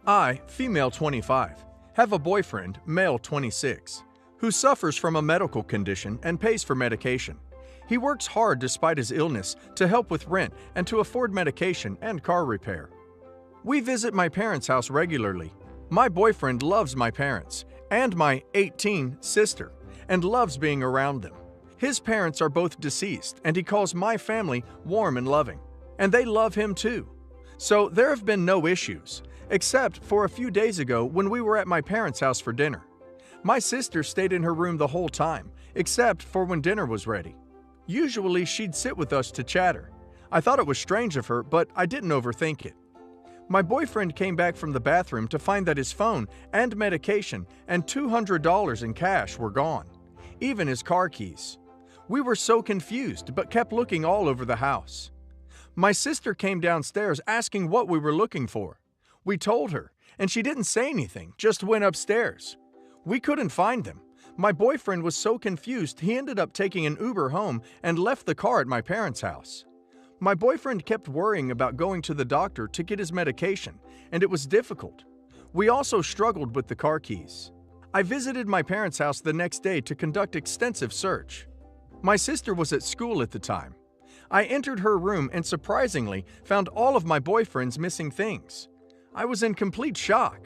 I, female 25, have a boyfriend, male 26, who suffers from a medical condition and pays for medication. He works hard despite his illness to help with rent and to afford medication and car repair. We visit my parents' house regularly. My boyfriend loves my parents and my 18 sister and loves being around them. His parents are both deceased and he calls my family warm and loving, and they love him too. So there have been no issues, except for a few days ago when we were at my parents' house for dinner. My sister stayed in her room the whole time, except for when dinner was ready. Usually she'd sit with us to chatter. I thought it was strange of her, but I didn't overthink it. My boyfriend came back from the bathroom to find that his phone and medication and $200 in cash were gone, even his car keys. We were so confused, but kept looking all over the house. My sister came downstairs asking what we were looking for. We told her, and she didn't say anything, just went upstairs. We couldn't find them. My boyfriend was so confused he ended up taking an Uber home and left the car at my parents' house. My boyfriend kept worrying about going to the doctor to get his medication, and it was difficult. We also struggled with the car keys. I visited my parents' house the next day to conduct extensive search. My sister was at school at the time. I entered her room and surprisingly found all of my boyfriend's missing things. I was in complete shock.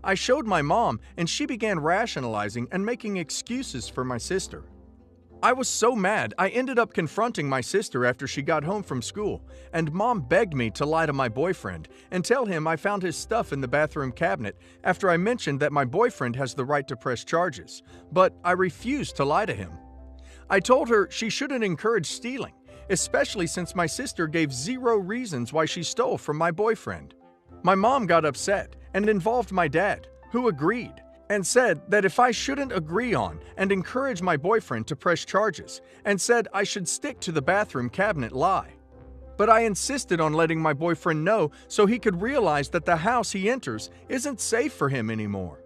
I showed my mom and she began rationalizing and making excuses for my sister. I was so mad I ended up confronting my sister after she got home from school, and Mom begged me to lie to my boyfriend and tell him I found his stuff in the bathroom cabinet after I mentioned that my boyfriend has the right to press charges, but I refused to lie to him. I told her she shouldn't encourage stealing, especially since my sister gave zero reasons why she stole from my boyfriend. My mom got upset and involved my dad, who agreed, and said that if I shouldn't agree on and encourage my boyfriend to press charges, and said I should stick to the bathroom cabinet lie. But I insisted on letting my boyfriend know so he could realize that the house he enters isn't safe for him anymore.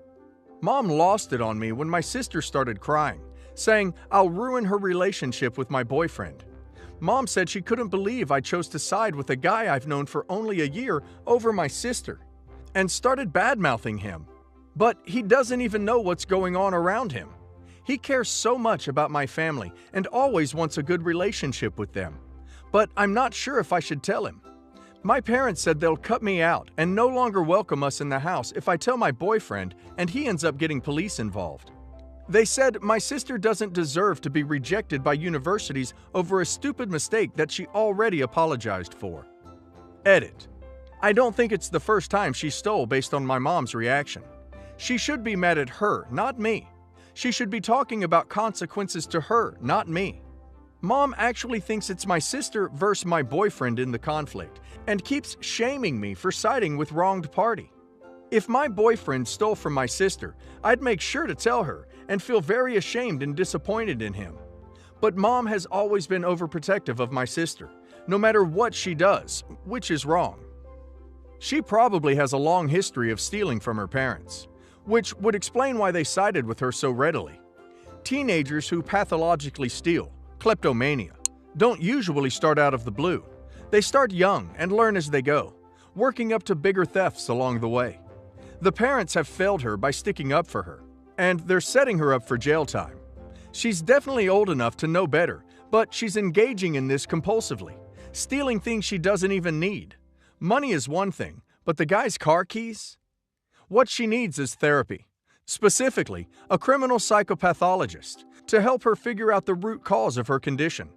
Mom lost it on me when my sister started crying, saying I'll ruin her relationship with my boyfriend. Mom said she couldn't believe I chose to side with a guy I've known for only a year over my sister, and started bad-mouthing him. But he doesn't even know what's going on around him. He cares so much about my family and always wants a good relationship with them. But I'm not sure if I should tell him. My parents said they'll cut me out and no longer welcome us in the house if I tell my boyfriend and he ends up getting police involved. They said my sister doesn't deserve to be rejected by universities over a stupid mistake that she already apologized for. Edit. I don't think it's the first time she stole based on my mom's reaction. She should be mad at her, not me. She should be talking about consequences to her, not me. Mom actually thinks it's my sister versus my boyfriend in the conflict and keeps shaming me for siding with wronged party. If my boyfriend stole from my sister, I'd make sure to tell her and feel very ashamed and disappointed in him. But Mom has always been overprotective of my sister, no matter what she does, which is wrong. She probably has a long history of stealing from her parents, which would explain why they sided with her so readily. Teenagers who pathologically steal, kleptomania, don't usually start out of the blue. They start young and learn as they go, working up to bigger thefts along the way. The parents have failed her by sticking up for her, and they're setting her up for jail time. She's definitely old enough to know better, but she's engaging in this compulsively, stealing things she doesn't even need. Money is one thing, but the guy's car keys? What she needs is therapy, specifically a criminal psychopathologist, to help her figure out the root cause of her condition.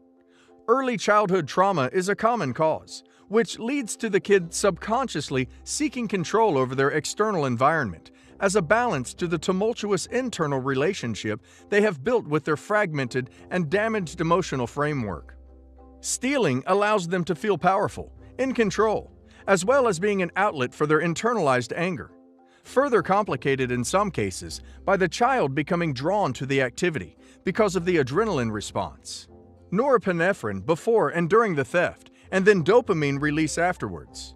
Early childhood trauma is a common cause, which leads to the kid subconsciously seeking control over their external environment as a balance to the tumultuous internal relationship they have built with their fragmented and damaged emotional framework. Stealing allows them to feel powerful, in control, as well as being an outlet for their internalized anger. Further complicated in some cases by the child becoming drawn to the activity because of the adrenaline response, norepinephrine before and during the theft, and then dopamine release afterwards.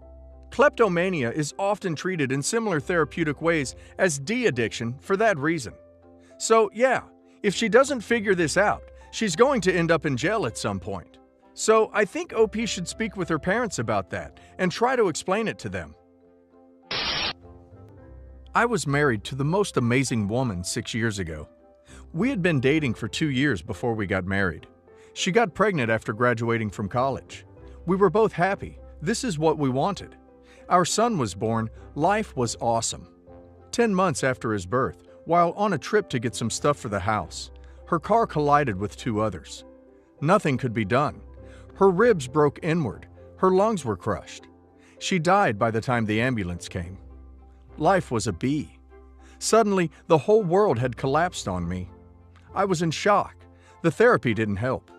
Kleptomania is often treated in similar therapeutic ways as de-addiction for that reason. So yeah, if she doesn't figure this out, she's going to end up in jail at some point. So I think OP should speak with her parents about that and try to explain it to them. I was married to the most amazing woman 6 years ago. We had been dating for 2 years before we got married. She got pregnant after graduating from college. We were both happy. This is what we wanted. Our son was born. Life was awesome. 10 months after his birth, while on a trip to get some stuff for the house, her car collided with 2 others. Nothing could be done. Her ribs broke inward. Her lungs were crushed. She died by the time the ambulance came. Life was a bee. Suddenly, the whole world had collapsed on me. I was in shock. The therapy didn't help.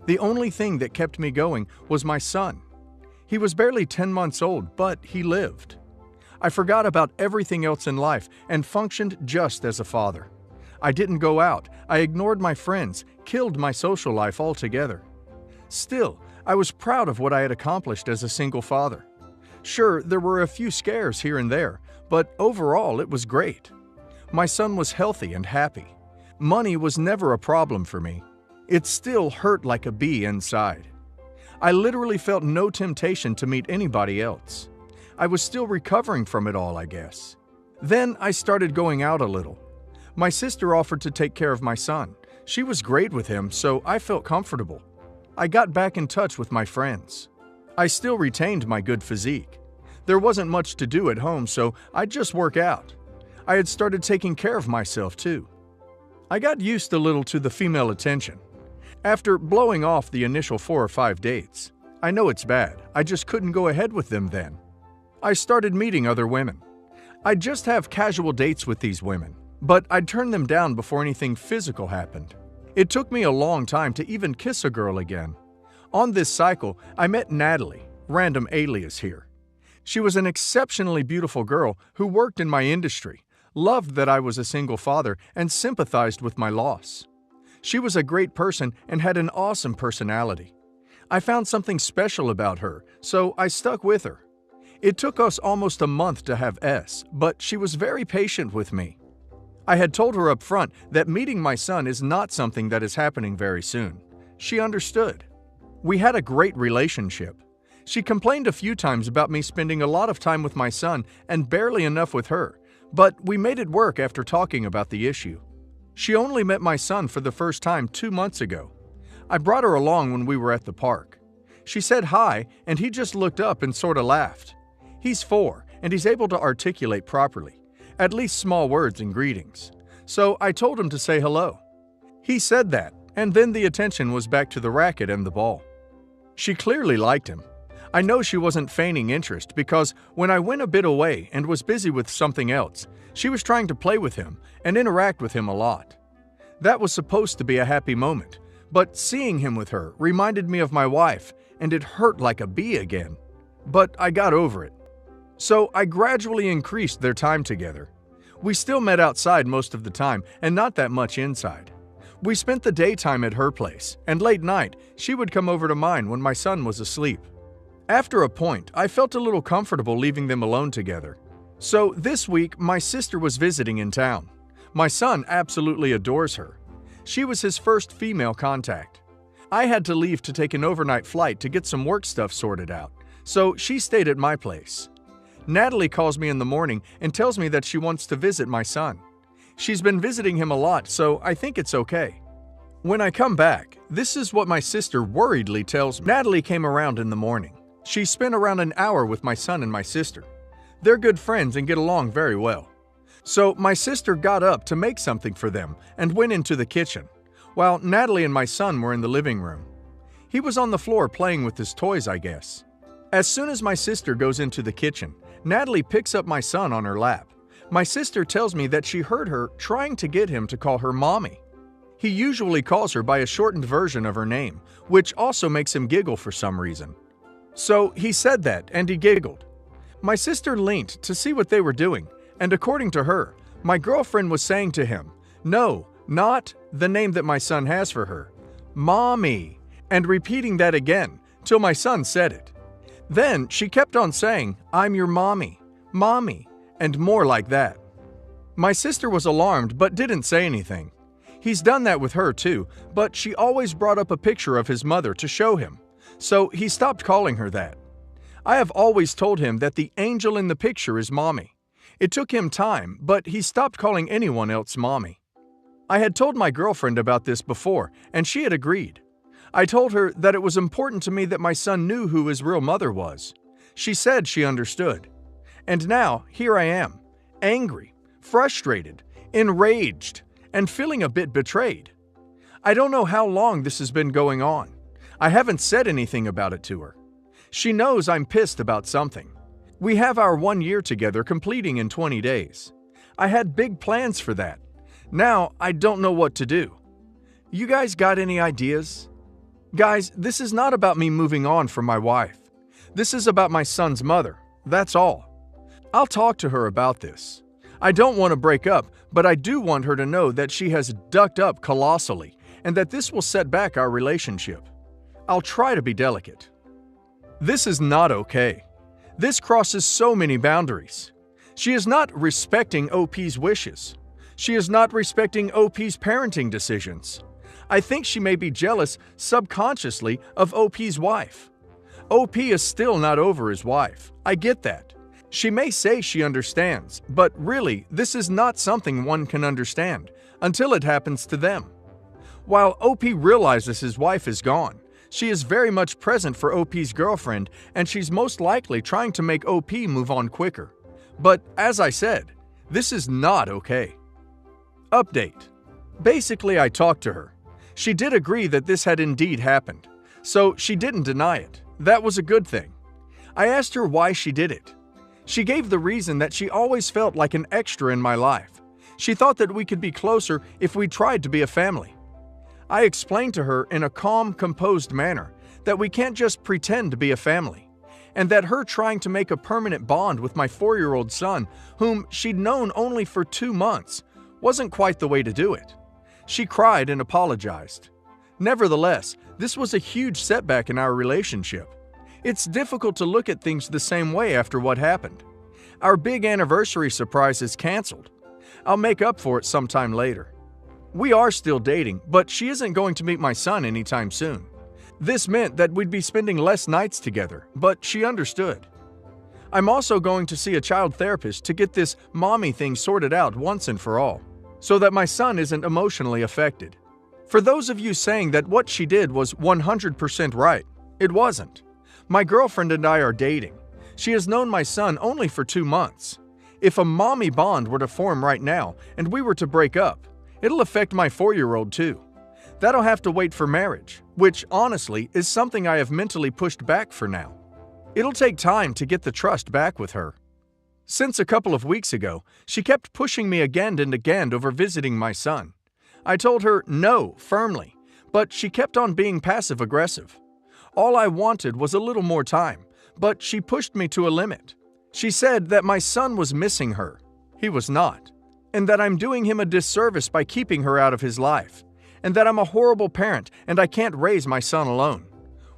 The only thing that kept me going was my son. He was barely 10 months old, but he lived. I forgot about everything else in life and functioned just as a father. I didn't go out. I ignored my friends, killed my social life altogether. Still, I was proud of what I had accomplished as a single father. Sure, there were a few scares here and there, but overall it was great. My son was healthy and happy. Money was never a problem for me. It still hurt like a bee inside. I literally felt no temptation to meet anybody else. I was still recovering from it all, I guess. Then I started going out a little. My sister offered to take care of my son. She was great with him, so I felt comfortable. I got back in touch with my friends. I still retained my good physique. There wasn't much to do at home, so I'd just work out. I had started taking care of myself too. I got used a little to the female attention. After blowing off the initial 4 or 5 dates, I know it's bad, I just couldn't go ahead with them then. I started meeting other women. I'd just have casual dates with these women, but I'd turn them down before anything physical happened. It took me a long time to even kiss a girl again. On this cycle, I met Natalie, random alias here. She was an exceptionally beautiful girl who worked in my industry, loved that I was a single father, and sympathized with my loss. She was a great person and had an awesome personality. I found something special about her, so I stuck with her. It took us almost a month to have S, but she was very patient with me. I had told her up front that meeting my son is not something that is happening very soon. She understood. We had a great relationship. She complained a few times about me spending a lot of time with my son and barely enough with her, but we made it work after talking about the issue. She only met my son for the first time 2 months ago. I brought her along when we were at the park. She said hi, and he just looked up and sort of laughed. He's 4, and he's able to articulate properly, at least small words and greetings. So I told him to say hello. He said that, and then the attention was back to the racket and the ball. She clearly liked him. I know she wasn't feigning interest because when I went a bit away and was busy with something else, she was trying to play with him and interact with him a lot. That was supposed to be a happy moment, but seeing him with her reminded me of my wife, and it hurt like a bee again. But I got over it. So I gradually increased their time together. We still met outside most of the time and not that much inside. We spent the daytime at her place, and late night, she would come over to mine when my son was asleep. After a point, I felt a little comfortable leaving them alone together. So this week, my sister was visiting in town. My son absolutely adores her. She was his first female contact. I had to leave to take an overnight flight to get some work stuff sorted out, so she stayed at my place. Natalie calls me in the morning and tells me that she wants to visit my son. She's been visiting him a lot, so I think it's okay. When I come back, this is what my sister worriedly tells me. Natalie came around in the morning. She spent around an hour with my son and my sister. They're good friends and get along very well. So my sister got up to make something for them and went into the kitchen, while Natalie and my son were in the living room. He was on the floor playing with his toys, I guess. As soon as my sister goes into the kitchen, Natalie picks up my son on her lap. My sister tells me that she heard her trying to get him to call her mommy. He usually calls her by a shortened version of her name, which also makes him giggle for some reason. So he said that, and he giggled. My sister leaned to see what they were doing, and according to her, my girlfriend was saying to him, "No, not the name that my son has for her, Mommy," and repeating that again till my son said it. Then she kept on saying, "I'm your mommy, mommy," and more like that. My sister was alarmed but didn't say anything. He's done that with her too, but she always brought up a picture of his mother to show him, so he stopped calling her that. I have always told him that the angel in the picture is mommy. It took him time, but he stopped calling anyone else mommy. I had told my girlfriend about this before, and she had agreed. I told her that it was important to me that my son knew who his real mother was. She said she understood. And now, here I am, angry, frustrated, enraged, and feeling a bit betrayed. I don't know how long this has been going on. I haven't said anything about it to her. She knows I'm pissed about something. We have our 1 year together completing in 20 days. I had big plans for that. Now, I don't know what to do. You guys got any ideas? Guys, this is not about me moving on from my wife. This is about my son's mother. That's all. I'll talk to her about this. I don't want to break up, but I do want her to know that she has ducked up colossally and that this will set back our relationship. I'll try to be delicate. This is not okay. This crosses so many boundaries. She is not respecting OP's wishes. She is not respecting OP's parenting decisions. I think she may be jealous subconsciously of OP's wife. OP is still not over his wife. I get that. She may say she understands, but really, this is not something one can understand until it happens to them. While OP realizes his wife is gone, she is very much present for OP's girlfriend, and she's most likely trying to make OP move on quicker. But as I said, this is not okay. Update. Basically, I talked to her. She did agree that this had indeed happened, so she didn't deny it. That was a good thing. I asked her why she did it. She gave the reason that she always felt like an extra in my life. She thought that we could be closer if we tried to be a family. I explained to her in a calm, composed manner that we can't just pretend to be a family, and that her trying to make a permanent bond with my 4-year-old son, whom she'd known only for 2 months, wasn't quite the way to do it. She cried and apologized. Nevertheless, this was a huge setback in our relationship. It's difficult to look at things the same way after what happened. Our big anniversary surprise is canceled. I'll make up for it sometime later. We are still dating, but she isn't going to meet my son anytime soon. This meant that we'd be spending less nights together, but she understood. I'm also going to see a child therapist to get this mommy thing sorted out once and for all, so that my son isn't emotionally affected. For those of you saying that what she did was 100% right, it wasn't. My girlfriend and I are dating. She has known my son only for 2 months. If a mommy bond were to form right now and we were to break up, it'll affect my 4-year-old too. That'll have to wait for marriage, which honestly is something I have mentally pushed back for now. It'll take time to get the trust back with her. Since a couple of weeks ago, she kept pushing me again and again over visiting my son. I told her no firmly, but she kept on being passive-aggressive. All I wanted was a little more time, but she pushed me to a limit. She said that my son was missing her. He was not. And that I'm doing him a disservice by keeping her out of his life. And that I'm a horrible parent and I can't raise my son alone.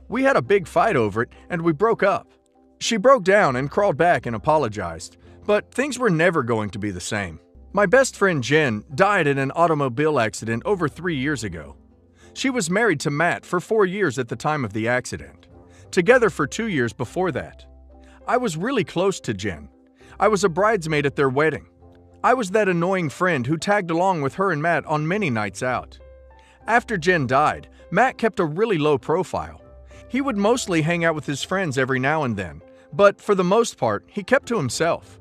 We had a big fight over it and we broke up. She broke down and crawled back and apologized, but things were never going to be the same. My best friend Jen died in an automobile accident over 3 years ago. She was married to Matt for 4 years at the time of the accident, together for 2 years before that. I was really close to Jen. I was a bridesmaid at their wedding. I was that annoying friend who tagged along with her and Matt on many nights out. After Jen died, Matt kept a really low profile. He would mostly hang out with his friends every now and then, but for the most part, he kept to himself.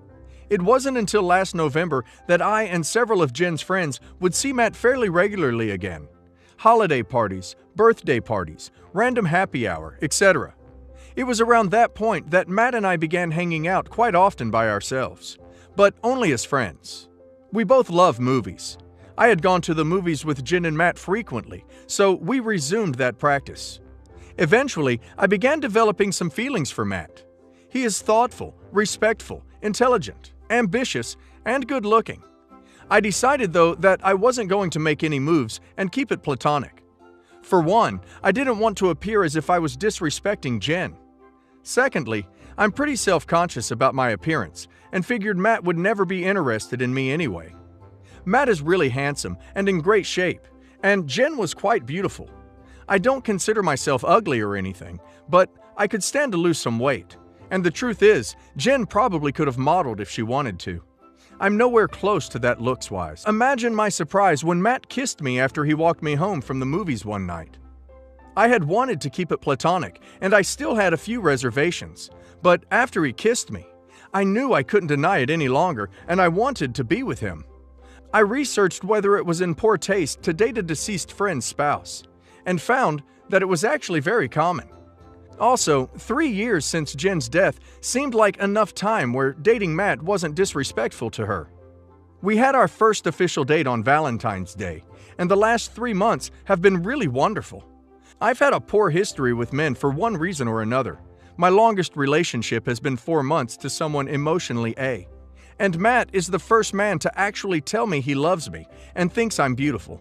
It wasn't until last November that I and several of Jen's friends would see Matt fairly regularly again. Holiday parties, birthday parties, random happy hour, etc. It was around that point that Matt and I began hanging out quite often by ourselves, but only as friends. We both love movies. I had gone to the movies with Jen and Matt frequently, so we resumed that practice. Eventually, I began developing some feelings for Matt. He is thoughtful, respectful, intelligent, ambitious, and good-looking. I decided, though, that I wasn't going to make any moves and keep it platonic. For one, I didn't want to appear as if I was disrespecting Jen. Secondly, I'm pretty self-conscious about my appearance and figured Matt would never be interested in me anyway. Matt is really handsome and in great shape, and Jen was quite beautiful. I don't consider myself ugly or anything, but I could stand to lose some weight. And the truth is, Jen probably could have modeled if she wanted to. I'm nowhere close to that looks-wise. Imagine my surprise when Matt kissed me after he walked me home from the movies one night. I had wanted to keep it platonic, and I still had a few reservations. But after he kissed me, I knew I couldn't deny it any longer, and I wanted to be with him. I researched whether it was in poor taste to date a deceased friend's spouse, and found that it was actually very common. Also, 3 years since Jen's death seemed like enough time where dating Matt wasn't disrespectful to her. We had our first official date on Valentine's Day, and the last 3 months have been really wonderful. I've had a poor history with men for one reason or another. My longest relationship has been 4 months to someone emotionally A. And Matt is the first man to actually tell me he loves me and thinks I'm beautiful.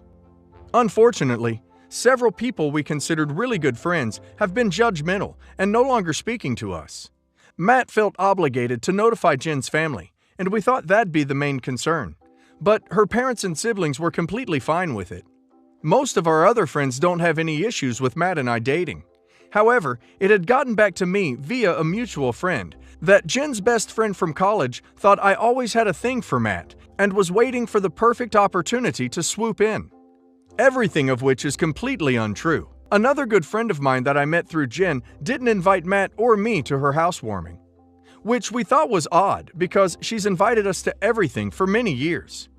Unfortunately, several people we considered really good friends have been judgmental and no longer speaking to us. Matt felt obligated to notify Jen's family, and we thought that'd be the main concern. But her parents and siblings were completely fine with it. Most of our other friends don't have any issues with Matt and I dating. However, it had gotten back to me via a mutual friend that Jen's best friend from college thought I always had a thing for Matt and was waiting for the perfect opportunity to swoop in. Everything of which is completely untrue. Another good friend of mine that I met through Jen didn't invite Matt or me to her housewarming, which we thought was odd because she's invited us to everything for many years.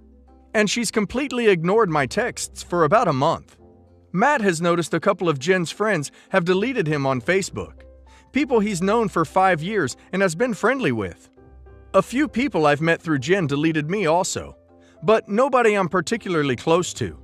And she's completely ignored my texts for about a month. Matt has noticed a couple of Jen's friends have deleted him on Facebook. People he's known for 5 years and has been friendly with. A few people I've met through Jen deleted me also, but nobody I'm particularly close to.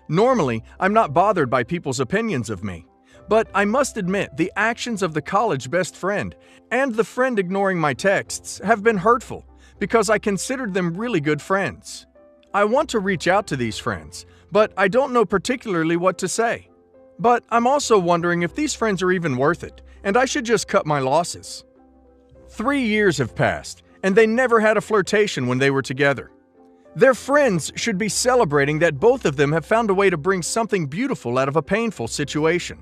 Normally, I'm not bothered by people's opinions of me, but I must admit the actions of the college best friend and the friend ignoring my texts have been hurtful because I considered them really good friends. I want to reach out to these friends, but I don't know particularly what to say. But I'm also wondering if these friends are even worth it, and I should just cut my losses. 3 years have passed, and they never had a flirtation when they were together. Their friends should be celebrating that both of them have found a way to bring something beautiful out of a painful situation.